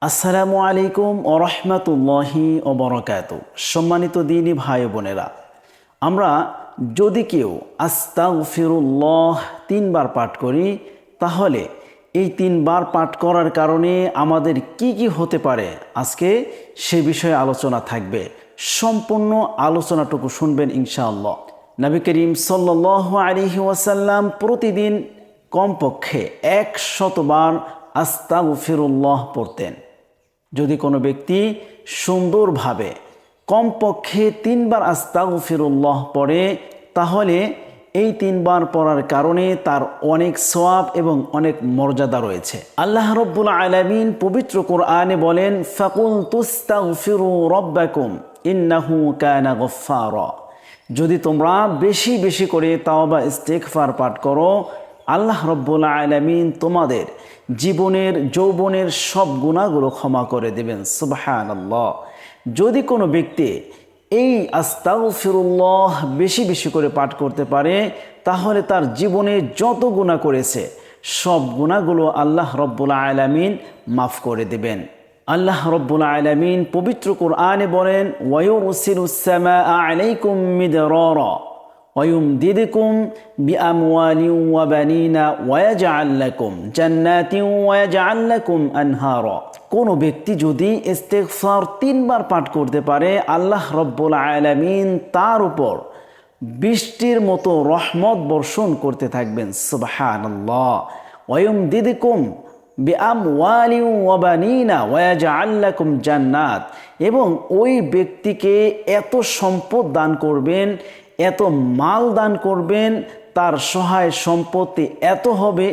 আসসালামু আলাইকুম ও রহমতুল্লাহি ও বরকাত। সম্মানিত দিনী ভাই বোনেরা, আমরা যদি কেউ আস্তাগফিরুল্লাহ 3 বার পাঠ করি, তাহলে এই 3 বার পাঠ করার কারণে আমাদের কি কি হতে পারে, আজকে সে বিষয়ে আলোচনা থাকবে। সম্পূর্ণ আলোচনাটুকু শুনবেন ইনশাআল্লাহ। নবী করিম সাল্লাল্লাহু আলাইহি ওয়াসাল্লাম প্রতিদিন কমপক্ষে 100 বার আস্তাগফিরুল্লাহ পড়তেন। যদি কোনো ব্যক্তি সুন্দরভাবে কমপক্ষে 3 বার আস্তাগফিরুল্লাহ পড়ে, তাহলে এই 3 বার পড়ার কারণে তার অনেক সওয়াব এবং অনেক মর্যাদা রয়েছে। আল্লাহ রাব্বুল আলামিন পবিত্র কোরআনে বলেন, ফাকুল তুস্তাগফিরু রাব্বাকুম ইন্নাহু কানা গফফারা। যদি তোমরা বেশি বেশি করে তাওবা ইস্তিগফার পাঠ করো, আল্লাহ রাব্বুল আলামিন তোমাদের জীবনের যৌবনের সব গুনাহগুলো ক্ষমা করে দেবেন। সুবহানাল্লাহ। যদি কোনো ব্যক্তি এই আস্তাগফিরুল্লাহ বেশি বেশি করে পাঠ করতে পারে, তাহলে তার জীবনে যত গুনাহ করেছে সব গুনাহগুলো আল্লাহ রাব্বুল আলামিন মাফ করে দেবেন। আল্লাহ রাব্বুল আলামিন পবিত্র কোরআনে বলেন, ওয়ায়ুরসিলুস সামাআ আলাইকুম মিদরারা ওয়ায়ুমদিদকুম বিআমওয়ালিন ওয়া বানিনা ওয়ায়াজআল লাকুম জান্নাতিন ওয়ায়াজআল লাকুম আনহারা। কোনো ব্যক্তি যদি ইস্তিগফার 3 বার পাঠ করতে পারে, আল্লাহ রাব্বুল আলামিন তার উপর বৃষ্টির মতো রহমত বর্ষণ করতে থাকবেন। সুবহানাল্লাহ। ওয়ায়ুমদিদকুম বিআমওয়ালিন ওয়া বানিনা ওয়ায়াজআল লাকুম জান্নাত। এবং ওই ব্যক্তিকে এত সম্পদ দান করবেন, এত মাল দান করবেন, তার সহায় সম্পত্তি এত হবে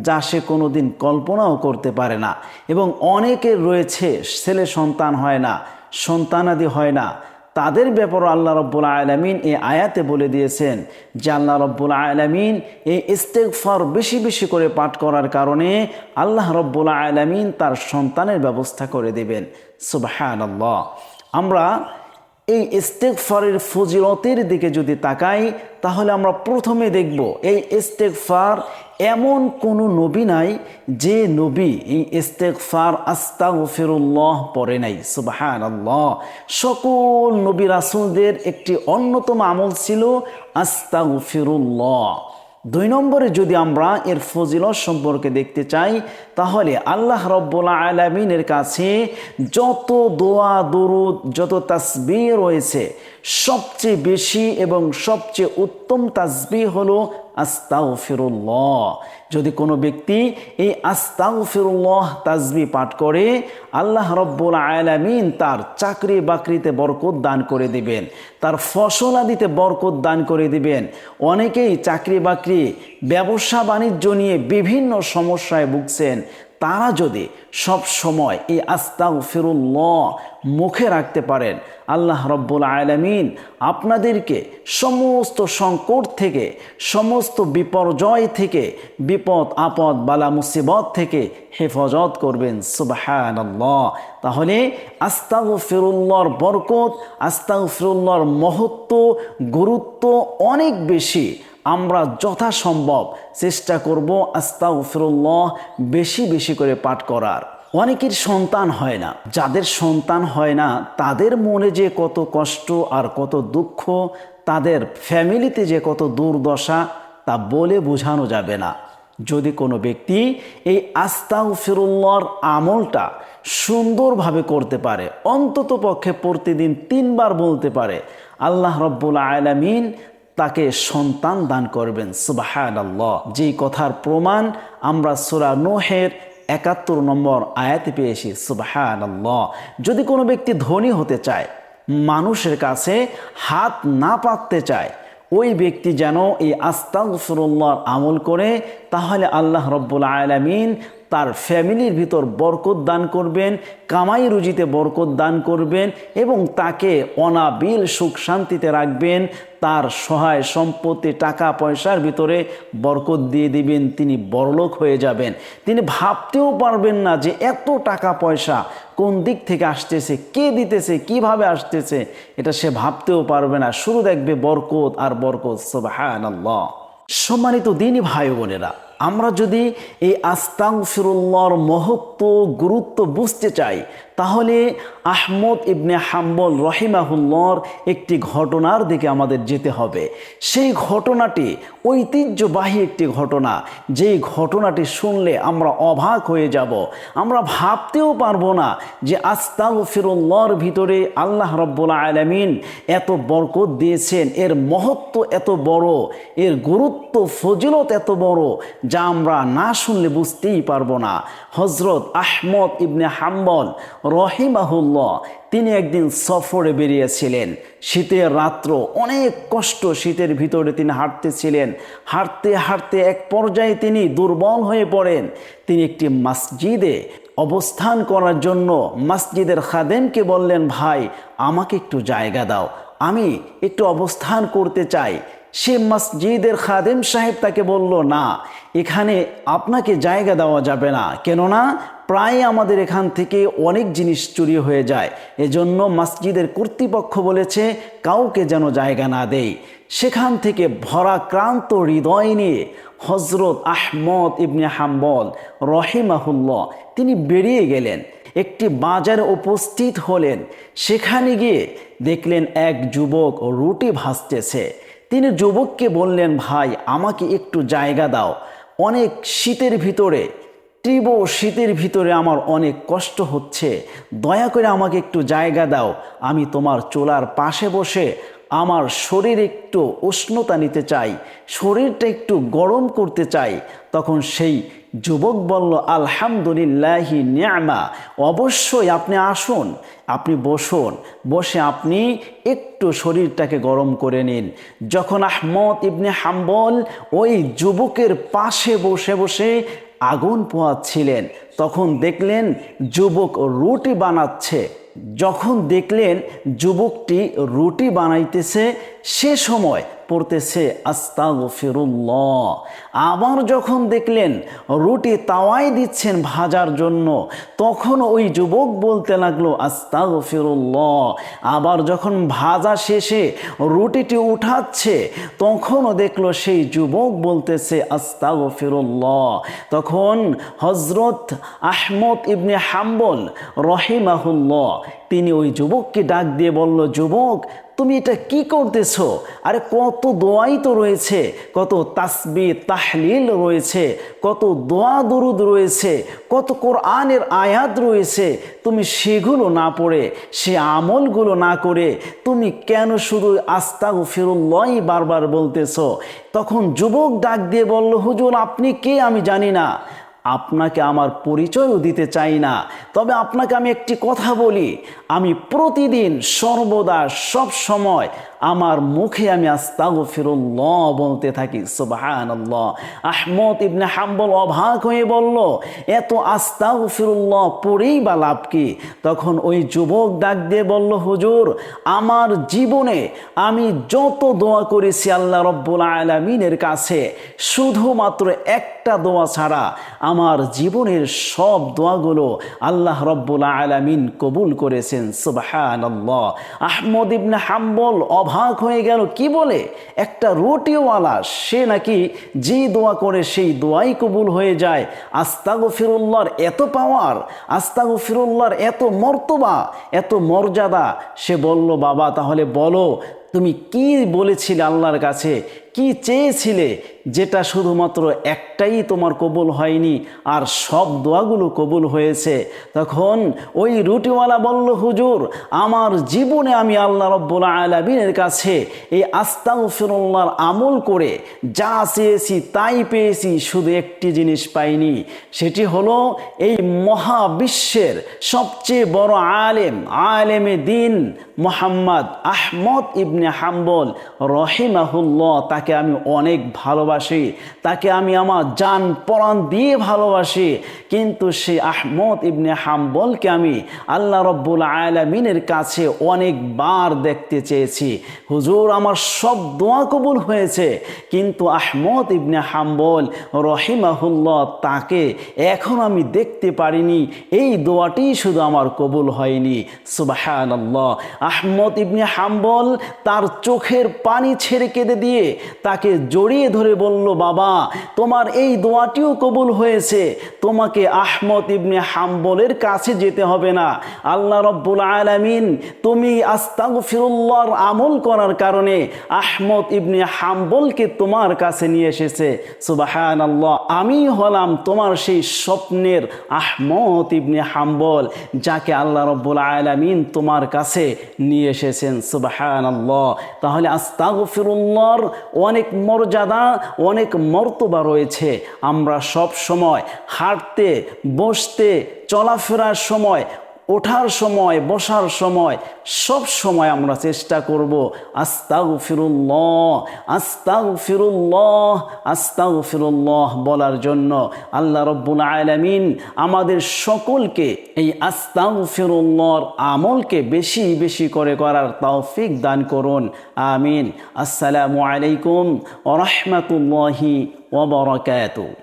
যা সে কোনোদিন কল্পনাও করতে পারে না। এবং অনেকের রয়েছে ছেলে সন্তান হয় না, সন্তানাদি হয় না, তাদের ব্যাপারে আল্লাহ রাব্বুল আলামিন এই আয়াতে বলে দিয়েছেন যে আল্লাহ রাব্বুল আলামিন এই ইস্তিগফার বেশি বেশি করে পাঠ করার কারণে আল্লাহ রাব্বুল আলামিন তার সন্তানের ব্যবস্থা করে দেবেন। সুবহানাল্লাহ। আমরা এই ইস্তিগফারের ফজিলতের দিকে যদি তাকাই, তাহলে আমরা প্রথমে দেখব এই ইস্তিগফার এমন কোনো নবী নাই যে নবী এই ইস্তিগফার আস্তাগফিরুল্লাহ পড়ে নাই। সুবহানাল্লাহ। সকল নবী রাসূলদের একটি অন্যতম আমল ছিল আস্তাগফিরুল্লাহ। 2 নম্বরে যদি আমরা এর ফজিলত সম্পর্কে দেখতে চাই, তাহলে আল্লাহ রাব্বুল আলামিনের কাছে যত দোয়া দরুদ যত তাসবিহ রয়েছে, সবচেয়ে বেশি এবং সবচেয়ে উত্তম তাসবিহ হলো আস্তাগফিরুল্লাহ। যদি কোনো ব্যক্তি এই আস্তাগফিরুল্লাহ তাসবিহ পাঠ করে, আল্লাহ রাব্বুল আলামিন তার চাকরি বাকরিতে বরকত দান করে দিবেন, তার ফসল আদিতে বরকত দান করে দিবেন। অনেকেই চাকরি বাকরি ব্যবসা বাণিজ্য নিয়ে বিভিন্ন সমস্যায় ভুগছেন, তারা যদি সব সময় এই আস্তাগফিরুল্লাহ মুখে রাখতে পারেন, আল্লাহ রাব্বুল আলামিন আপনাদেরকে সমস্ত সংকট থেকে, সমস্ত বিপর্যয় থেকে, বিপদ আপদ বালা মুসিবত থেকে হেফাজত করবেন। সুবহানাল্লাহ। তাহলে আস্তাগফিরুল্লাহর বরকত, আস্তাগফিরুল্লাহর মহত্ব, গুরুত্ব অনেক বেশি। আমরা যথাসম্ভব চেষ্টা করব আস্তাগফিরুল্লাহ বেশি বেশি করে পাঠ করার। অনেকের সন্তান হয় না, যাদের সন্তান হয় না তাদের মনে যে কত কষ্ট আর কত দুঃখ, তাদের ফ্যামিলিতে যে কত দুর্দশা, তা বলে বোঝানো যাবে না। যদি কোনো ব্যক্তি এই আস্তাগফিরুল্লাহর আমলটা সুন্দরভাবে করতে পারে, অন্তত পক্ষে প্রতিদিন 3 বার বলতে পারে, আল্লাহ রাব্বুল আলামিন তাকে সন্তান দান করবেন। সুবহানাল্লাহ। যেই কথার প্রমাণ আমরা সূরা নূহের 71 নম্বর আয়াতে পেয়েছি। সুবহানাল্লাহ। যদি কোনো ব্যক্তি ধনী হতে চায়, মানুষের কাছে হাত না পাততে চায়, ওই ব্যক্তি যেন এই আস্তাগফিরুল্লাহর আমল করে, তাহলে আল্লাহ রাব্বুল আলামিন তার ফ্যামিলির ভিতর বরকত দান করবেন, কামাই রুজিতে বরকত দান করবেন এবং তাকে অনাবিল সুখ শান্তিতে রাখবেন। তার সহায় সম্পত্তি টাকা পয়সার ভিতরে বরকত দিয়ে দিবেন, তিনি বড়লোক হয়ে যাবেন। তিনি ভাবতেও পারবেন না যে এত টাকা পয়সা কোন দিক থেকে আসতেছে, কে দিতেছে, কিভাবে আসতেছে, এটা সে ভাবতেও পারবে না। শুরু দেখবে বরকত আর বরকত। সুবহানাল্লাহ। সম্মানিত দিনী ভাই বোনেরা, আমরা যদি এই আস্তাগফিরুল্লাহর মহত্ব গুরুত্ব বুঝতে চাই তাহলে আহমদ ইবনে হাম্বল রহিমাহুল্লাহর একটি ঘটনার দিকে আমাদের যেতে হবে। সেই ঘটনাটি ঐতিহ্যবাহী একটি ঘটনা, যেই ঘটনাটি শুনলে আমরা অবাক হয়ে যাব। আমরা ভাবতেও পারবো না যে আস্তাগফিরুল্লাহর ভিতরে আল্লাহ রাব্বুল আলামিন এত বরকত দিয়েছেন, এর মহত্ব এত বড়, এর গুরুত্ব ফজিলত এত বড়, যা আমরা না শুনলে বুঝতেই পারবো না। হযরত আহমদ ইবনে হাম্বল রহিমাহুল্লাহ তিনি একদিন সফরে বেরিয়েছিলেন। শীতের রাত্র, অনেক কষ্ট, শীতের ভিতরে তিনি হাঁটতেছিলেন। হাঁটতে হাঁটতে এক পর্যায়ে তিনি দুর্বল হয়ে পড়েন। তিনি একটি মসজিদে অবস্থান করার জন্য মসজিদের খাদেমকে বললেন, ভাই আমাকে একটু জায়গা দাও, আমি একটু অবস্থান করতে চাই। সে মসজিদের খাদেম সাহেব তাকে বলল, না, এখানে আপনাকে জায়গা দেওয়া যাবে না, কেননা প্রায় আমাদের এখান থেকে অনেক জিনিস চুরি হয়ে যায়, এজন্য মসজিদের কর্তৃপক্ষ বলেছে কাউকে যেন জায়গা না দেয়। সেখান থেকে ভরাক্রান্ত হৃদয় নিয়ে হযরত আহমদ ইবনে হাম্বল রহিমাহুল্লাহ তিনি বেরিয়ে গেলেন। একটি বাজারে উপস্থিত হলেন। সেখানে গিয়ে দেখলেন এক যুবক রুটি ভাজতেছে। তিনি যুবককে বললেন, ভাই আমাকে একটু জায়গা দাও, অনেক শীতের ভিতরে, তীব্র শীতের ভিতরে আমার অনেক কষ্ট হচ্ছে, দয়া করে আমাকে একটু জায়গা দাও, আমি তোমার চুলার পাশে বসে আমার শরীর একটু উষ্ণতা নিতে চাই, শরীরটা একটু গরম করতে চাই। তখন সেই যুবক বলল, আলহামদুলিল্লাহি নি'মা, অবশ্যই আপনি আসুন, আপনি বসুন, বসে আপনি একটু শরীরটাকে গরম করে নিন। যখন আহমদ ইবনে হাম্বল ওই যুবকের পাশে বসে বসে আগুন পোহাচ্ছিলেন, তখন দেখলেন যুবক রুটি বানাচ্ছে। যখন দেখলেন যুবকটি রুটি বানাইতেছে, সে সময় পড়তেছে আস্তাগফিরুল্লাহ। আবার যখন দেখলেন রুটি তাওয়ায় দিচ্ছেন ভাজার জন্য, তখন ওই যুবক বলতে লাগলো আস্তাগফিরুল্লাহ। আবার যখন ভাজা শেষে রুটিটি উঠাচ্ছে, তখনও দেখলো সেই যুবক বলতেছে আস্তাগফিরুল্লাহ। তখন হযরত আহমদ ইবনে হাম্বল রহিমাহুল্লাহ তিনি ওই যুবককে ডাক দিয়ে বলল, যুবক তুমি এটা কি করতেছো? আরে কত দোয়াই তো রয়েছে, কত তাসবিহ তাহলিল রয়েছে, কত দোয়া দরুদ রয়েছে, কত কোরআনের আয়াত রয়েছে, তুমি সেগুলো না পড়ে, সে আমলগুলো না করে তুমি কেন শুধু আস্তাগফিরুল্লাহ বারবার বলতেছো? তখন যুবক ডাক দিয়ে বলল, হুজুর আপনি কে আমি জানি না, আপনাকে আমার পরিচয়ও দিতে চাই না, তবে আপনাকে আমি একটি কথা বলি, আমি প্রতিদিন সর্বদা সব সময় আমার মুখে আমি আস্তাগফিরুল্লাহ বলতে থাকি। সুবহানাল্লাহ। আহমদ ইবনে হাম্বল অবাক হয়ে বলল, এত আস্তাগফিরুল্লাহ পড়েই বা লাভ কি? তখন ওই যুবক ডাক দিয়ে বলল, হুজুর আমার জীবনে আমি যত দোয়া করেছি আল্লাহ রাব্বুল আলামিনের কাছে, শুধুমাত্র একটা দোয়া ছাড়া আমার জীবনের সব দোয়াগুলো আল্লাহ রাব্বুল আলামিন কবুল করেছেন। সুবহানাল্লাহ। আহমদ ইবনে হাম্বল অবাক হয়ে গেল, কি বলে? একটা রুটিওয়ালা, সে নাকি যে দোয়া করে সেই দোয়াই কবুল হয়ে যায়। আস্তাগফিরুল্লাহর এত পাওয়ার, আস্তাগফিরুল্লাহর এত মর্তবা, এত মর্যাদা। সে বলল, বাবা তাহলে বলো তুমি কি বলেছিলে আল্লাহর কাছে, কি চেয়েছিলে, যেটা শুধুমাত্র একটাই তোমার কবুল হয়নি আর সব দোয়াগুলো কবুল হয়েছে? তখন ওই রুটিওয়ালা বলল, হুজুর আমার জীবনে আমি আল্লাহ রাব্বুল আলামিনের কাছে এই আস্তাগফিরুল্লাহর আমল করে যা চেয়েছি তাই পেয়েছি, শুধু একটি জিনিস পাইনি, সেটি হলো এই মহাবিশ্বের সবচেয়ে বড় আলেম, আলেমে দিন মুহাম্মদ আহমদ ইবনে হাম্বল রহিমাহুল্লাহ, তাকে আমি অনেক ভালোবাসি, তাকে আমি আমার জান প্রাণ দিয়ে ভালোবাসি, কিন্তু সেই আহমদ ইবনে হাম্বলকে আমি আল্লাহ রাব্বুল আলামিনের কাছে অনেকবার দেখতে চেয়েছি। হুজুর আমার সব দোয়া কবুল হয়েছে, কিন্তু আহমদ ইবনে হাম্বল রহিমাহুল্লাহ তাকে এখন আমি দেখতে পারিনি, এই দোয়াটি শুধু আমার কবুল হয়নি। সুবহানাল্লাহ। আহমদ ইবনে হাম্বল তার চোখের পানি ছেড়ে কেঁদে দিয়ে তাকে জড়িয়ে ধরে বলল, বাবা তোমার এই দোয়াটিও কবুল হয়েছে, তোমাকে আহমদ ইবনে হাম্বলের কাছে যেতে হবে না। আল্লাহ রাব্বুল আলামিন তুমি আস্তাগফিরুল্লাহর আমল করার কারণে আহমদ ইবনে হাম্বলকে তোমার কাছে নিয়ে এসেছে। সুবহানাল্লাহ, আমি হলাম তোমার সেই স্বপ্নের আহমদ ইবনে হাম্বল, যাকে আল্লাহ রাব্বুল আলামিন তোমার কাছে নিয়ে এসেছেন। সুবহানাল্লাহ। তাহলে আস্তাগফিরুল্লাহর অনেক মর্যাদা, অনেক মর্তবা রয়েছে। আমরা সব সময় হাঁটতে, বসতে, চলাফেরার সময়, ওঠার সময়, বসার সময়, সব সময় আমরা চেষ্টা করব আস্তাগফিরুল্লাহ, আস্তাগফিরুল্লাহ, আস্তাগফিরুল্লাহ বলার জন্য। আল্লাহ রাব্বুল আলামিন আমাদের সকলকে এই আস্তাগফিরুল্লাহর আমলকে বেশি বেশি করে করার তৌফিক দান করুন। আমিন। আসসালামু আলাইকুম ওয়া রাহমাতুল্লাহি ওয়া বারাকাতুহু।